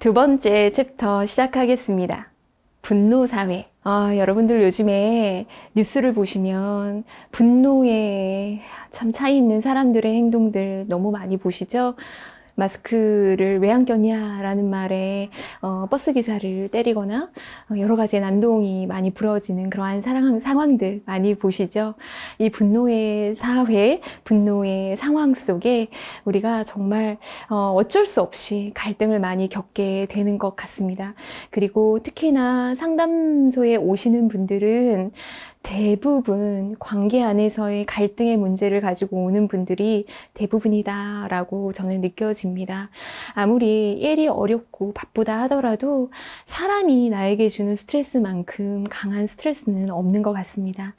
두 번째 챕터 시작하겠습니다. 분노사회. 여러분들 요즘에 뉴스를 보시면 분노에 참 차이 있는 사람들의 행동들 너무 많이 보시죠? 마스크를 왜 안 꼈냐라는 말에 버스 기사를 때리거나 여러 가지 난동이 많이 부러지는 그러한 상황들 많이 보시죠? 이 분노의 사회, 분노의 상황 속에 우리가 정말 어쩔 수 없이 갈등을 많이 겪게 되는 것 같습니다. 그리고 특히나 상담소에 오시는 분들은 대부분 관계 안에서의 갈등의 문제를 가지고 오는 분들이 대부분이다라고 저는 느껴집니다. 아무리 일이 어렵고 바쁘다 하더라도 사람이 나에게 주는 스트레스만큼 강한 스트레스는 없는 것 같습니다.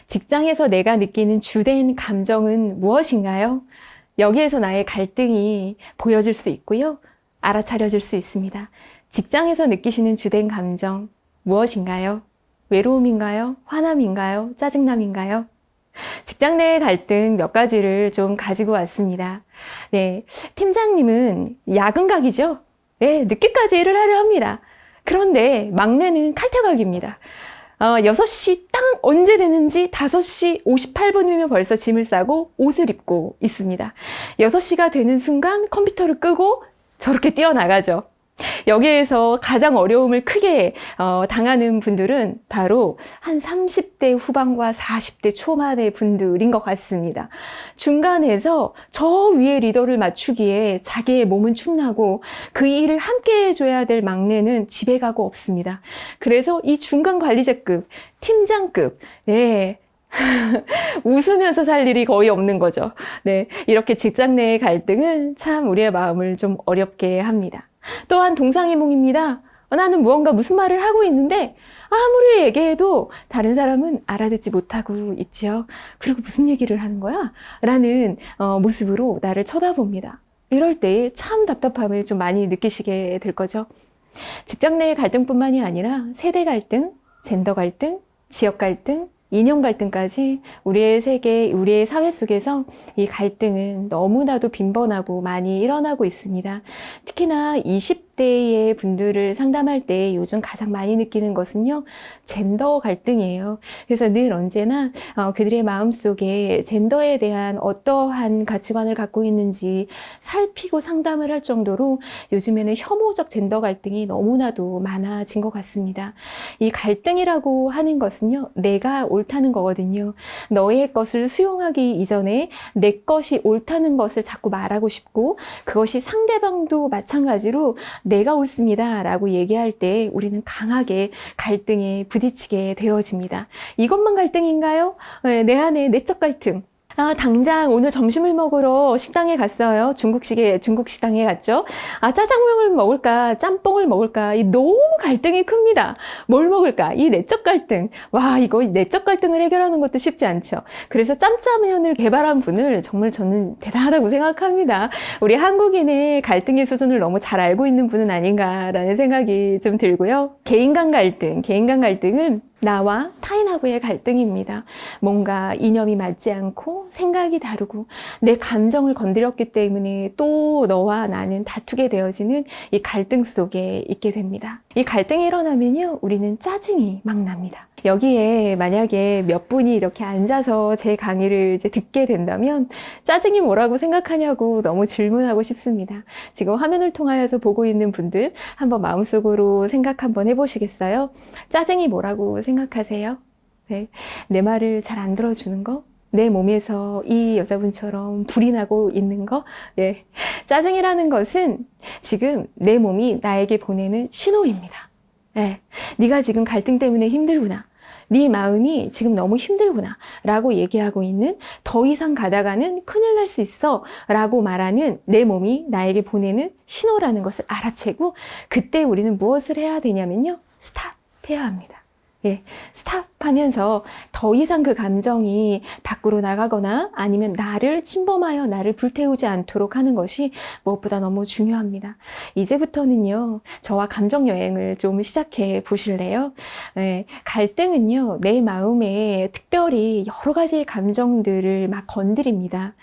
직장에서 내가 느끼는 주된 감정은 무엇인가요? 여기에서 나의 갈등이 보여질 수 있고요. 알아차려질 수 있습니다. 직장에서 느끼시는 주된 감정 무엇인가요? 외로움인가요? 화남인가요? 짜증남인가요? 직장 내 갈등 몇 가지를 좀 가지고 왔습니다. 네, 팀장님은 야근각이죠? 네, 늦게까지 일을 하려 합니다. 그런데 막내는 칼퇴각입니다. 6시 딱 언제 되는지 5시 58분이면 벌써 짐을 싸고 옷을 입고 있습니다. 6시가 되는 순간 컴퓨터를 끄고 저렇게 뛰어나가죠. 여기에서 가장 어려움을 크게 당하는 분들은 바로 한 30대 후반과 40대 초반의 분들인 것 같습니다. 중간에서 저 위에 리더를 맞추기에 자기의 몸은 축나고 그 일을 함께 해줘야 될 막내는 집에 가고 없습니다. 그래서 이 중간 관리자급, 팀장급, 네. 웃으면서 살 일이 거의 없는 거죠. 네. 이렇게 직장 내의 갈등은 참 우리의 마음을 좀 어렵게 합니다. 또한 동상이몽입니다. 나는 무언가 무슨 말을 하고 있는데 아무리 얘기해도 다른 사람은 알아듣지 못하고 있지요. 그리고 무슨 얘기를 하는 거야? 라는 모습으로 나를 쳐다봅니다. 이럴 때 참 답답함을 좀 많이 느끼시게 될 거죠. 직장 내의 갈등뿐만이 아니라 세대 갈등, 젠더 갈등, 지역 갈등, 이념 갈등까지 우리의 세계, 우리의 사회 속에서 이 갈등은 너무나도 빈번하고 많이 일어나고 있습니다. 특히나 20대의 분들을 상담할 때 요즘 가장 많이 느끼는 것은요, 젠더 갈등이에요. 그래서 늘 언제나 그들의 마음속에 젠더에 대한 어떠한 가치관을 갖고 있는지 살피고 상담을 할 정도로 요즘에는 혐오적 젠더 갈등이 너무나도 많아진 것 같습니다. 이 갈등이라고 하는 것은요, 내가 옳다는 거거든요. 너의 것을 수용하기 이전에 내 것이 옳다는 것을 자꾸 말하고 싶고, 그것이 상대방도 마찬가지로 내가 옳습니다 라고 얘기할 때 우리는 강하게 갈등에 부딪히게 되어집니다. 이것만 갈등인가요? 내 안에 내적 갈등. 당장 오늘 점심을 먹으러 식당에 갔어요. 중국 식당에 갔죠. 짜장면을 먹을까, 짬뽕을 먹을까, 너무 갈등이 큽니다. 뭘 먹을까? 이 내적 갈등. 이거 내적 갈등을 해결하는 것도 쉽지 않죠. 그래서 짬짜면을 개발한 분을 정말 저는 대단하다고 생각합니다. 우리 한국인의 갈등의 수준을 너무 잘 알고 있는 분은 아닌가라는 생각이 좀 들고요. 개인 간 갈등은 나와 타인하고의 갈등입니다. 뭔가 이념이 맞지 않고 생각이 다르고 내 감정을 건드렸기 때문에 또 너와 나는 다투게 되어지는 이 갈등 속에 있게 됩니다. 이 갈등이 일어나면요, 우리는 짜증이 막 납니다. 여기에 만약에 몇 분이 이렇게 앉아서 제 강의를 이제 듣게 된다면 짜증이 뭐라고 생각하냐고 너무 질문하고 싶습니다. 지금 화면을 통하여서 보고 있는 분들 한번 마음속으로 생각 한번 해보시겠어요? 짜증이 뭐라고 생각하세요? 네. 내 말을 잘 안 들어주는 거? 내 몸에서 이 여자분처럼 불이 나고 있는 거? 예. 짜증이라는 것은 지금 내 몸이 나에게 보내는 신호입니다. 예. 네가 지금 갈등 때문에 힘들구나. 네 마음이 지금 너무 힘들구나 라고 얘기하고 있는, 더 이상 가다가는 큰일 날 수 있어 라고 말하는 내 몸이 나에게 보내는 신호라는 것을 알아채고, 그때 우리는 무엇을 해야 되냐면요, 스탑 해야 합니다. 예, 스탑 하면서 더 이상 그 감정이 밖으로 나가거나 아니면 나를 침범하여 나를 불태우지 않도록 하는 것이 무엇보다 너무 중요합니다. 이제부터는요, 저와 감정 여행을 좀 시작해 보실래요? 네, 갈등은요, 내 마음에 특별히 여러 가지의 감정들을 막 건드립니다.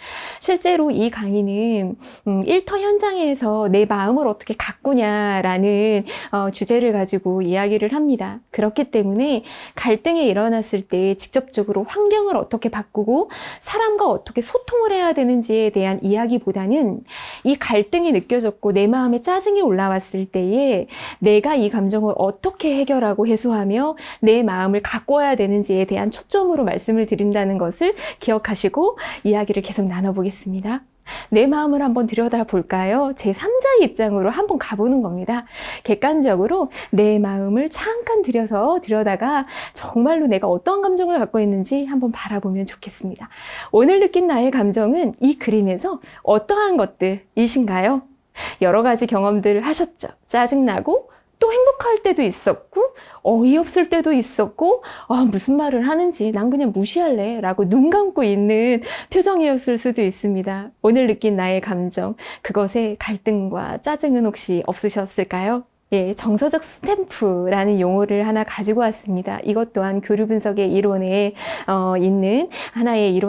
실제로 이 강의는 일터 현장에서 내 마음을 어떻게 가꾸냐라는 주제를 가지고 이야기를 합니다. 그렇기 때문에 갈등이 일어났을 때 직접적으로 환경을 어떻게 바꾸고 사람과 어떻게 소통을 해야 되는지에 대한 이야기보다는 이 갈등이 느껴졌고 내 마음에 짜증이 올라왔을 때에 내가 이 감정을 어떻게 해결하고 해소하며 내 마음을 가꿔야 되는지에 대한 초점으로 말씀을 드린다는 것을 기억하시고 이야기를 계속 나눠보겠습니다. 내 마음을 한번 들여다볼까요? 제3자의 입장으로 한번 가보는 겁니다. 객관적으로 내 마음을 잠깐 들여다가 정말로 내가 어떠한 감정을 갖고 있는지 한번 바라보면 좋겠습니다. 오늘 느낀 나의 감정은 이 그림에서 어떠한 것들이신가요? 여러 가지 경험들 하셨죠? 짜증나고 또 행복할 때도 있었고 어이없을 때도 있었고 무슨 말을 하는지 난 그냥 무시할래 라고 눈 감고 있는 표정이었을 수도 있습니다. 오늘 느낀 나의 감정, 그것에 갈등과 짜증은 혹시 없으셨을까요? 예, 정서적 스탬프라는 용어를 하나 가지고 왔습니다. 이것 또한 교류 분석의 이론에 있는 하나의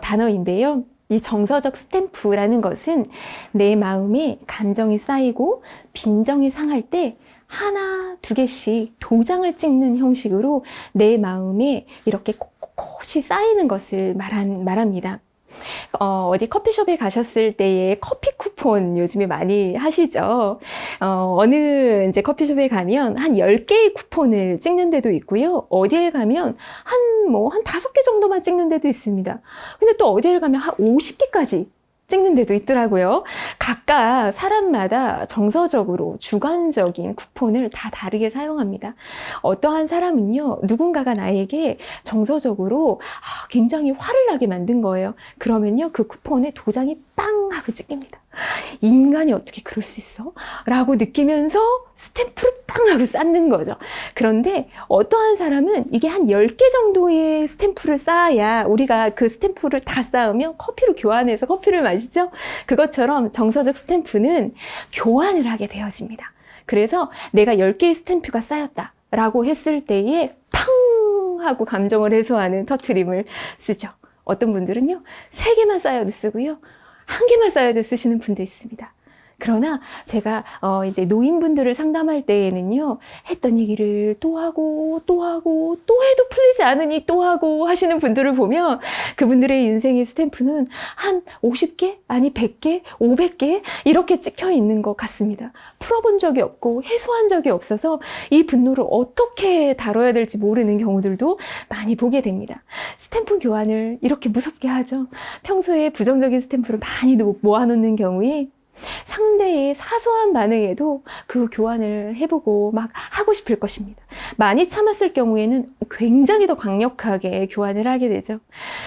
단어인데요. 이 정서적 스탬프라는 것은 내 마음에 감정이 쌓이고 빈정이 상할 때 하나, 두 개씩 도장을 찍는 형식으로 내 마음에 이렇게 꼿꼿이 쌓이는 것을 말합니다. 어디 커피숍에 가셨을 때에 커피 쿠폰 요즘에 많이 하시죠. 어느 이제 커피숍에 가면 한 10개의 쿠폰을 찍는 데도 있고요. 어디에 가면 한 5개 정도만 찍는 데도 있습니다. 근데 또 어디에 가면 한 50개까지 찍는 데도 있더라고요. 각각 사람마다 정서적으로 주관적인 쿠폰을 다 다르게 사용합니다. 어떠한 사람은요, 누군가가 나에게 정서적으로 굉장히 화를 나게 만든 거예요. 그러면요, 그 쿠폰에 도장이 빵 하고 찍힙니다. 인간이 어떻게 그럴 수 있어? 라고 느끼면서 스탬프를 빵 하고 쌓는 거죠. 그런데 어떠한 사람은 이게 한 10개 정도의 스탬프를 쌓아야 우리가 그 스탬프를 다 쌓으면 커피로 교환해서 커피를 마시죠. 그것처럼 정서적 스탬프는 교환을 하게 되어집니다. 그래서 내가 10개의 스탬프가 쌓였다 라고 했을 때에 팡 하고 감정을 해소하는 터트림을 쓰죠. 어떤 분들은요, 3개만 쌓여도 쓰고요, 1개만 쌓여도 쓰시는 분도 있습니다. 그러나 제가 이제 노인분들을 상담할 때에는요, 했던 얘기를 또 하고 또 해도 풀리지 않으니 또 하고 하시는 분들을 보면 그분들의 인생의 스탬프는 한 50개, 아니 100개, 500개 이렇게 찍혀 있는 것 같습니다. 풀어본 적이 없고 해소한 적이 없어서 이 분노를 어떻게 다뤄야 될지 모르는 경우들도 많이 보게 됩니다. 스탬프 교환을 이렇게 무섭게 하죠. 평소에 부정적인 스탬프를 많이 모아놓는 경우에 상대의 사소한 반응에도 그 교환을 해보고 막 하고 싶을 것입니다. 많이 참았을 경우에는 굉장히 더 강력하게 교환을 하게 되죠.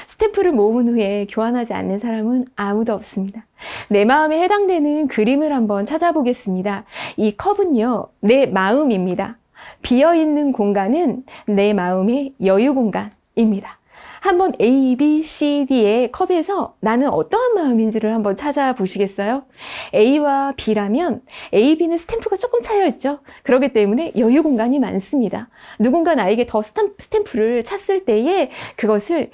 스탬프를 모은 후에 교환하지 않는 사람은 아무도 없습니다. 내 마음에 해당되는 그림을 한번 찾아보겠습니다. 이 컵은요, 내 마음입니다. 비어있는 공간은 내 마음의 여유 공간입니다. 한번 A, B, C, D의 컵에서 나는 어떠한 마음인지를 한번 찾아보시겠어요? A와 B라면 A, B는 스탬프가 조금 차여있죠. 그렇기 때문에 여유 공간이 많습니다. 누군가 나에게 더 스탬프를 찼을 때에 그것을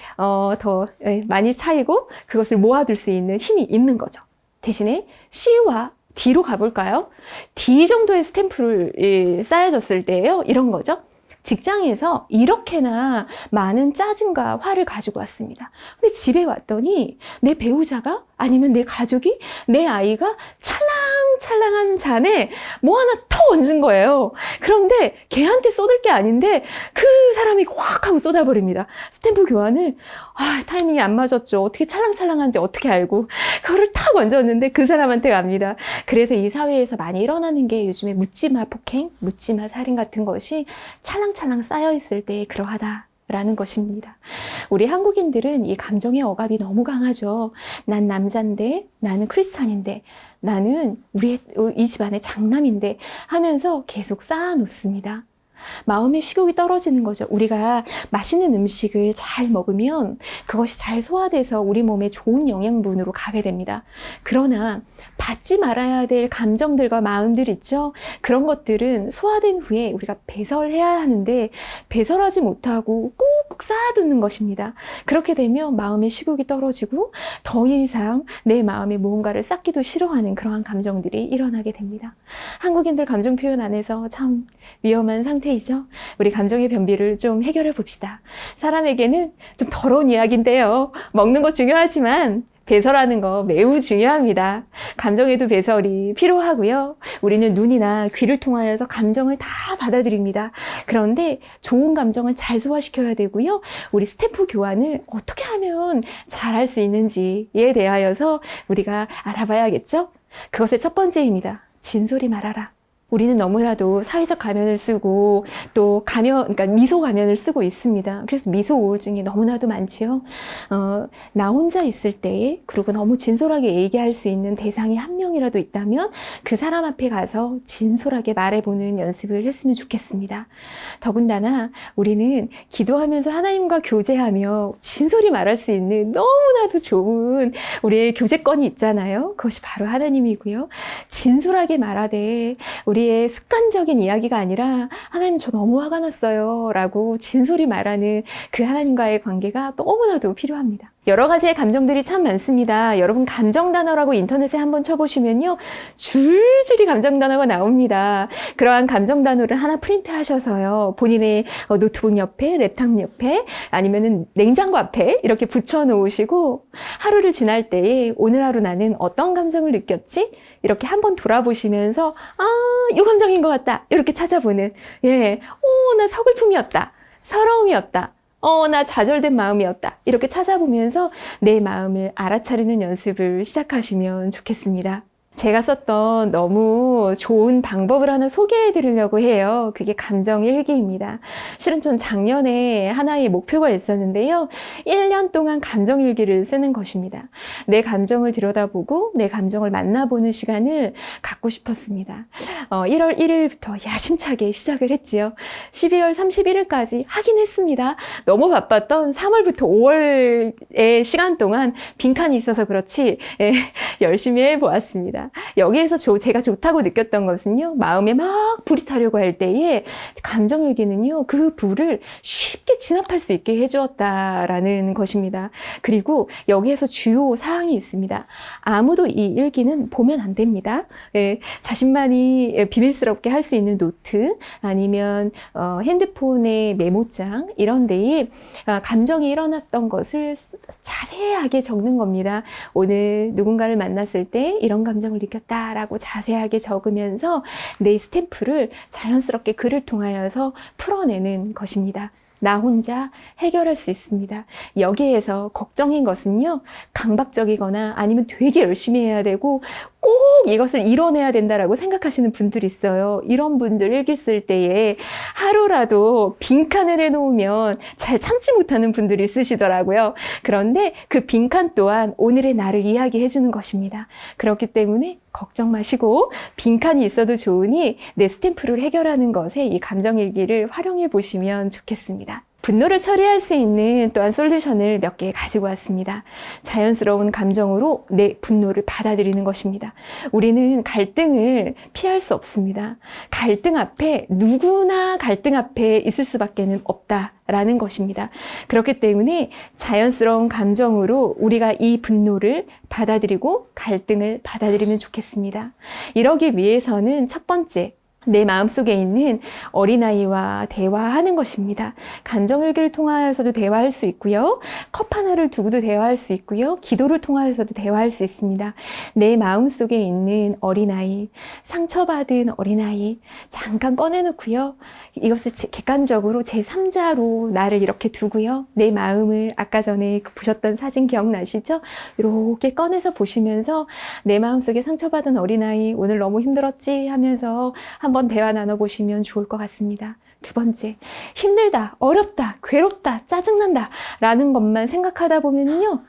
더 많이 차이고 그것을 모아둘 수 있는 힘이 있는 거죠. 대신에 C와 D로 가볼까요? D 정도의 스탬프를 쌓여졌을 때예요. 이런 거죠. 직장에서 이렇게나 많은 짜증과 화를 가지고 왔습니다. 근데 집에 왔더니 내 배우자가 아니면 내 가족이, 내 아이가 찰랑찰랑한 잔에 뭐 하나 턱 얹은 거예요. 그런데 걔한테 쏟을 게 아닌데 그 사람이 확 하고 쏟아버립니다. 스탬프 교환을 타이밍이 안 맞았죠. 어떻게 찰랑찰랑한지 어떻게 알고 그거를 탁 얹었는데 그 사람한테 갑니다. 그래서 이 사회에서 많이 일어나는 게 요즘에 묻지마 폭행, 묻지마 살인 같은 것이 찰랑찰랑 쌓여있을 때 그러하다 라는 것입니다. 우리 한국인들은 이 감정의 억압이 너무 강하죠. 난 남잔데, 나는 크리스찬인데, 나는 이 집안의 장남인데 하면서 계속 쌓아놓습니다. 마음의 식욕이 떨어지는 거죠. 우리가 맛있는 음식을 잘 먹으면 그것이 잘 소화돼서 우리 몸에 좋은 영양분으로 가게 됩니다. 그러나 받지 말아야 될 감정들과 마음들 있죠? 그런 것들은 소화된 후에 우리가 배설해야 하는데 배설하지 못하고 꾹꾹 쌓아두는 것입니다. 그렇게 되면 마음의 식욕이 떨어지고 더 이상 내 마음에 무언가를 쌓기도 싫어하는 그러한 감정들이 일어나게 됩니다. 한국인들 감정 표현 안에서 참 위험한 상태이죠. 우리 감정의 변비를 좀 해결해 봅시다. 사람에게는 좀 더러운 이야기인데요. 먹는 거 중요하지만 배설하는 거 매우 중요합니다. 감정에도 배설이 필요하고요. 우리는 눈이나 귀를 통하여서 감정을 다 받아들입니다. 그런데 좋은 감정을 잘 소화시켜야 되고요. 우리 스태프 교환을 어떻게 하면 잘할 수 있는지에 대하여서 우리가 알아봐야겠죠? 그것의 첫 번째입니다. 진솔히 말하라. 우리는 너무나도 사회적 가면을 쓰고 또 그러니까 미소 가면을 쓰고 있습니다. 그래서 미소 우울증이 너무나도 많지요. 나 혼자 있을 때에 그리고 너무 진솔하게 얘기할 수 있는 대상이 한 명이라도 있다면 그 사람 앞에 가서 진솔하게 말해보는 연습을 했으면 좋겠습니다. 더군다나 우리는 기도하면서 하나님과 교제하며 진솔히 말할 수 있는 너무나도 좋은 우리의 교제권이 있잖아요. 그것이 바로 하나님이고요. 진솔하게 말하되 우리의 습관적인 이야기가 아니라 하나님 저 너무 화가 났어요 라고 진솔히 말하는 그 하나님과의 관계가 너무나도 필요합니다. 여러 가지의 감정들이 참 많습니다. 여러분 감정 단어라고 인터넷에 한번 쳐보시면요. 줄줄이 감정 단어가 나옵니다. 그러한 감정 단어를 하나 프린트 하셔서요. 본인의 노트북 옆에, 랩탑 옆에 아니면은 냉장고 앞에 이렇게 붙여 놓으시고 하루를 지날 때에 오늘 하루 나는 어떤 감정을 느꼈지? 이렇게 한번 돌아보시면서 이 감정인 것 같다. 이렇게 찾아보는 나 서글픔이었다. 서러움이었다. 나 좌절된 마음이었다. 이렇게 찾아보면서 내 마음을 알아차리는 연습을 시작하시면 좋겠습니다. 제가 썼던 너무 좋은 방법을 하나 소개해 드리려고 해요. 그게 감정 일기입니다. 실은 전 작년에 하나의 목표가 있었는데요. 1년 동안 감정 일기를 쓰는 것입니다. 내 감정을 들여다보고 내 감정을 만나보는 시간을 갖고 싶었습니다. 1월 1일부터 야심차게 시작을 했지요. 12월 31일까지 하긴 했습니다. 너무 바빴던 3월부터 5월의 시간 동안 빈칸이 있어서 그렇지 열심히 해보았습니다. 여기에서 제가 좋다고 느꼈던 것은요. 마음에 막 불이 타려고 할 때에 감정일기는요. 그 불을 쉽게 진압할 수 있게 해주었다라는 것입니다. 그리고 여기에서 주요 사항이 있습니다. 아무도 이 일기는 보면 안 됩니다. 자신만이 비밀스럽게 할 수 있는 노트 아니면 핸드폰의 메모장 이런 데에 감정이 일어났던 것을 자세하게 적는 겁니다. 오늘 누군가를 만났을 때 이런 감정을 느꼈다라고 자세하게 적으면서 내 스탬프를 자연스럽게 글을 통하여서 풀어내는 것입니다. 나 혼자 해결할 수 있습니다. 여기에서 걱정인 것은요, 강박적이거나 아니면 되게 열심히 해야 되고 꼭 이것을 이뤄내야 된다라고 생각하시는 분들이 있어요. 이런 분들 일기 쓸 때에 하루라도 빈칸을 해놓으면 잘 참지 못하는 분들이 쓰시더라고요. 그런데 그 빈칸 또한 오늘의 나를 이야기해 주는 것입니다. 그렇기 때문에 걱정 마시고 빈칸이 있어도 좋으니 내 스탬프를 해결하는 것에 이 감정일기를 활용해 보시면 좋겠습니다. 분노를 처리할 수 있는 또한 솔루션을 몇 개 가지고 왔습니다. 자연스러운 감정으로 내 분노를 받아들이는 것입니다. 우리는 갈등을 피할 수 없습니다. 누구나 갈등 앞에 있을 수밖에 없다라는 것입니다. 그렇기 때문에 자연스러운 감정으로 우리가 이 분노를 받아들이고 갈등을 받아들이면 좋겠습니다. 이러기 위해서는 첫 번째, 내 마음속에 있는 어린아이와 대화하는 것입니다. 감정일기를 통하여서도 대화할 수 있고요. 컵 하나를 두고도 대화할 수 있고요. 기도를 통하여서도 대화할 수 있습니다. 내 마음속에 있는 어린아이, 상처받은 어린아이 잠깐 꺼내놓고요. 이것을 객관적으로 제3자로 나를 이렇게 두고요. 내 마음을 아까 전에 보셨던 사진 기억나시죠? 이렇게 꺼내서 보시면서 내 마음속에 상처받은 어린아이 오늘 너무 힘들었지 하면서 한번 대화 나눠보시면 좋을 것 같습니다. 두 번째, 힘들다, 어렵다, 괴롭다, 짜증난다 라는 것만 생각하다 보면요.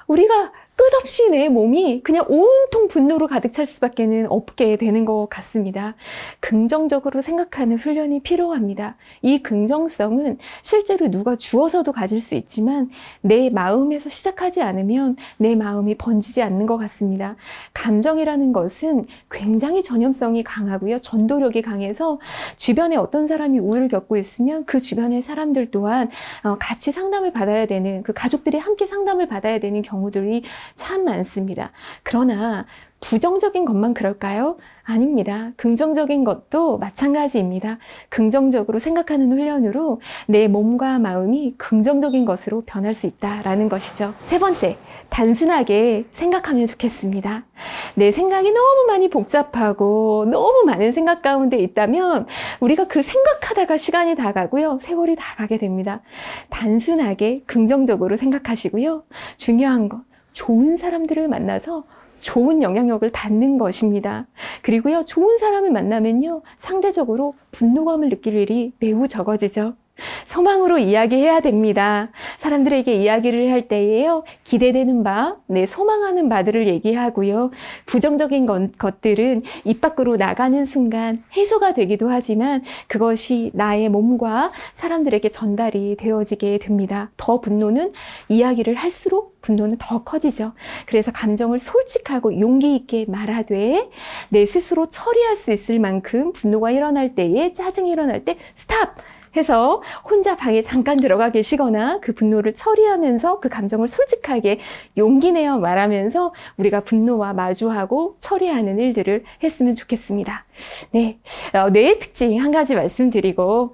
우리가 끝없이 내 몸이 그냥 온통 분노로 가득 찰 수밖에 없게 되는 것 같습니다. 긍정적으로 생각하는 훈련이 필요합니다. 이 긍정성은 실제로 누가 주어서도 가질 수 있지만 내 마음에서 시작하지 않으면 내 마음이 번지지 않는 것 같습니다. 감정이라는 것은 굉장히 전염성이 강하고요. 전도력이 강해서 주변에 어떤 사람이 우울을 겪고 있으면 그 주변의 사람들 또한 같이 상담을 받아야 되는, 그 가족들이 함께 상담을 받아야 되는 경우들이 참 많습니다. 그러나 부정적인 것만 그럴까요? 아닙니다. 긍정적인 것도 마찬가지입니다. 긍정적으로 생각하는 훈련으로 내 몸과 마음이 긍정적인 것으로 변할 수 있다라는 것이죠. 세 번째, 단순하게 생각하면 좋겠습니다. 내 생각이 너무 많이 복잡하고 너무 많은 생각 가운데 있다면 우리가 그 생각하다가 시간이 다 가고요. 세월이 다 가게 됩니다. 단순하게 긍정적으로 생각하시고요. 중요한 거, 좋은 사람들을 만나서 좋은 영향력을 받는 것입니다. 그리고요, 좋은 사람을 만나면요, 상대적으로 분노감을 느낄 일이 매우 적어지죠. 소망으로 이야기해야 됩니다. 사람들에게 이야기를 할 때에요, 기대되는 바, 소망하는 바들을 얘기하고요. 부정적인 것들은 입 밖으로 나가는 순간 해소가 되기도 하지만 그것이 나의 몸과 사람들에게 전달이 되어지게 됩니다. 더 분노는 이야기를 할수록 분노는 더 커지죠. 그래서 감정을 솔직하고 용기 있게 말하되 내 스스로 처리할 수 있을 만큼 분노가 일어날 때에, 짜증이 일어날 때 스탑! 해서 혼자 방에 잠깐 들어가 계시거나 그 분노를 처리하면서 그 감정을 솔직하게 용기 내어 말하면서 우리가 분노와 마주하고 처리하는 일들을 했으면 좋겠습니다. 네, 뇌의 특징 한 가지 말씀드리고,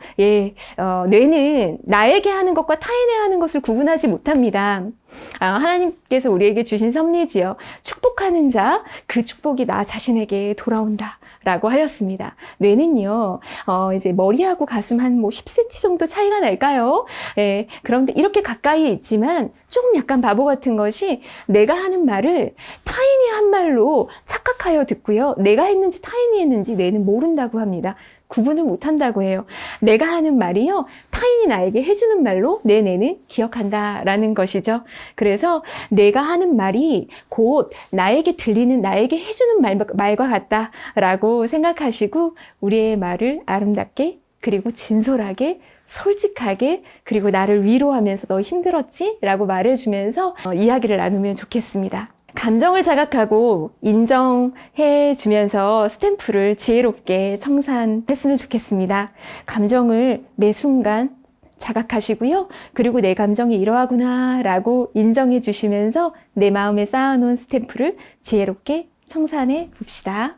뇌는 나에게 하는 것과 타인에 하는 것을 구분하지 못합니다. 하나님께서 우리에게 주신 섭리지요. 축복하는 자, 그 축복이 나 자신에게 돌아온다. 라고 하였습니다. 뇌는요, 이제 머리하고 가슴 한 10cm 정도 차이가 날까요? 예, 그런데 이렇게 가까이에 있지만 조금 약간 바보 같은 것이 내가 하는 말을 타인이 한 말로 착각하여 듣고요. 내가 했는지 타인이 했는지 뇌는 모른다고 합니다. 구분을 못한다고 해요. 내가 하는 말이요, 타인이 나에게 해주는 말로 내 뇌는 기억한다라는 것이죠. 그래서 내가 하는 말이 곧 나에게 들리는, 나에게 해주는 말과 같다라고 생각하시고 우리의 말을 아름답게, 그리고 진솔하게, 솔직하게, 그리고 나를 위로하면서 너 힘들었지? 라고 말해주면서 이야기를 나누면 좋겠습니다. 감정을 자각하고 인정해 주면서 스탬프를 지혜롭게 청산했으면 좋겠습니다. 감정을 매 순간 자각하시고요. 그리고 내 감정이 이러하구나 라고 인정해 주시면서 내 마음에 쌓아놓은 스탬프를 지혜롭게 청산해 봅시다.